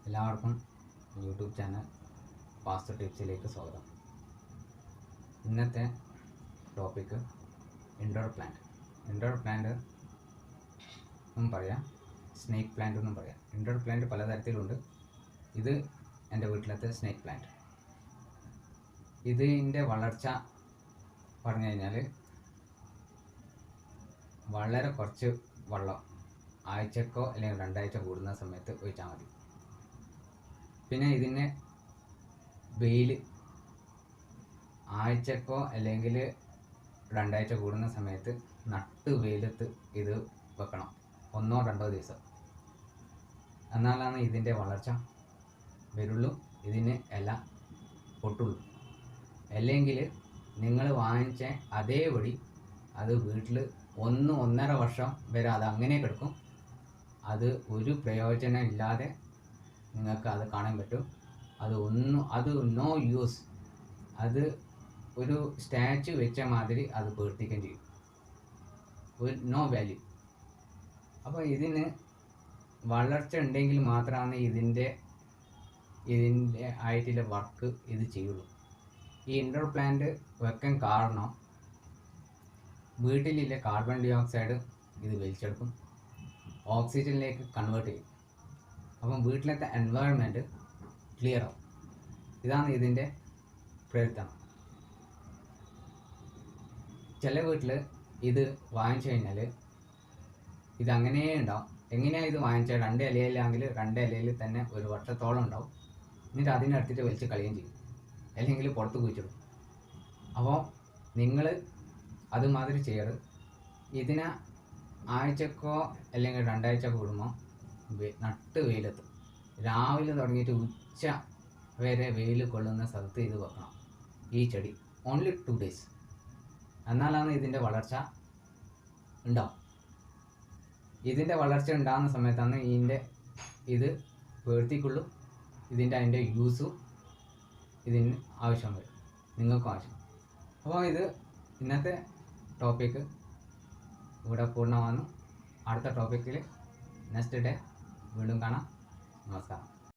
എല്ലാവർക്കും YouTube channel വാസ്തു ടിപ്സിലേക്ക് സ്വാഗതം. ഇന്നത്തെ topic indoor plant. Indoor plant എന്നും പറയാം, സ്നേക്ക് പ്ലാന്റ് എന്നും പറയാം. ഇൻഡോർ പ്ലാന്റ് പലതരത്തിലുണ്ട്. ഇത് എൻ്റെ വീട്ടിലത്തെ സ്നേക്ക് പ്ലാന്റ്. ഇതിൻ്റെ വളർച്ച പറഞ്ഞു കഴിഞ്ഞാൽ വളരെ കുറച്ച് വെള്ളം ആഴ്ചക്കോ അല്ലെങ്കിൽ 2 ആഴ്ച കൂടുന്ന സമയത്ത് ഒഴിച്ചാൽ മതി. പിന്നെ ഇതിന് വെയിൽ ആഴ്ചക്കോ അല്ലെങ്കിൽ 2 ആഴ്ച കൂടുന്ന സമയത്ത് നട്ട് വെയിലത്ത് ഇത് വെക്കണം, 1 or 2 ദിവസം. എന്നാലാണ് ഇതിൻ്റെ വളർച്ച വരുള്ളൂ, ഇതിന് ഇല പൊട്ടുള്ളൂ. അല്ലെങ്കിൽ നിങ്ങൾ വാങ്ങിച്ച അതേപടി അത് വീട്ടിൽ 1-1.5 വർഷം വരെ അത് അങ്ങനെ കിടക്കും. അത് ഒരു പ്രയോജനം ഇല്ലാതെ നിങ്ങൾക്ക് അത് കാണാൻ പറ്റും. അത് നോ യൂസ്. അത് ഒരു സ്റ്റാച്ചു വെച്ച മാതിരി അത് പ്രവർത്തിക്കുകയും ചെയ്യും. ഒരു നോ വാല്യൂ. അപ്പോൾ ഇതിന് വളർച്ച ഉണ്ടെങ്കിൽ മാത്രമാണ് ഇതിൻ്റെ ആയിട്ടുള്ള വർക്ക് ഇത് ചെയ്യുള്ളൂ. ഈ ഇൻഡോർ പ്ലാന്റ് വെക്കാൻ കാരണം വീട്ടിലെ കാർബൺ ഡൈ ഓക്സൈഡ് ഇത് വലിച്ചെടുക്കും, ഓക്സിജനിലേക്ക് കൺവേർട്ട് ചെയ്യും. അപ്പം വീട്ടിലത്തെ എൻവയറൺമെൻറ്റ് ക്ലിയർ ആവും. ഇതാണ് ഇതിൻ്റെ പ്രവർത്തനം. ചില വീട്ടിൽ ഇത് വാങ്ങിച്ചു കഴിഞ്ഞാൽ ഇത് അങ്ങനെ ഉണ്ടാവും. എങ്ങനെയാണ് ഇത് വാങ്ങിച്ചാൽ 2 ഇലയിലാണെങ്കിൽ 2 ഇലയിൽ തന്നെ ഒരു വർഷത്തോളം ഉണ്ടാവും. എന്നിട്ട് അതിനടുത്തിട്ട് വലിച്ച് കളയുകയും ചെയ്യും, അല്ലെങ്കിൽ പുറത്ത് കുഴിച്ചിടും. അപ്പോൾ നിങ്ങൾ അതുമാതിരി ചെയ്യരുത്. ഇതിനെ ആഴ്ചക്കോ അല്ലെങ്കിൽ 2 ആഴ്ച കൂടുമ്പോൾ നട്ട് വെയിലെത്തും. രാവിലെ തുടങ്ങിയിട്ട് ഉച്ച വരെ വെയിൽ കൊള്ളുന്ന സ്ഥലത്ത് ഇത് വെക്കണം, ഈ ചെടി. Only 2 days. എന്നാലാണ് ഇതിൻ്റെ വളർച്ച ഉണ്ടാവും. ഇതിൻ്റെ വളർച്ച ഉണ്ടാകുന്ന സമയത്താണ് ഇത് പ്രവർത്തിക്കുള്ളൂ. അതിൻ്റെ യൂസും ഇതിന് ആവശ്യം വരും, നിങ്ങൾക്കും ആവശ്യം. അപ്പോൾ ഇന്നത്തെ ടോപ്പിക്ക് ഇവിടെ പൂർണ്ണമാകുന്നു. അടുത്ത ടോപ്പിക്കിൽ നെക്സ്റ്റ് ഡേ വീണ്ടും കാണാം. നമസ്കാരം.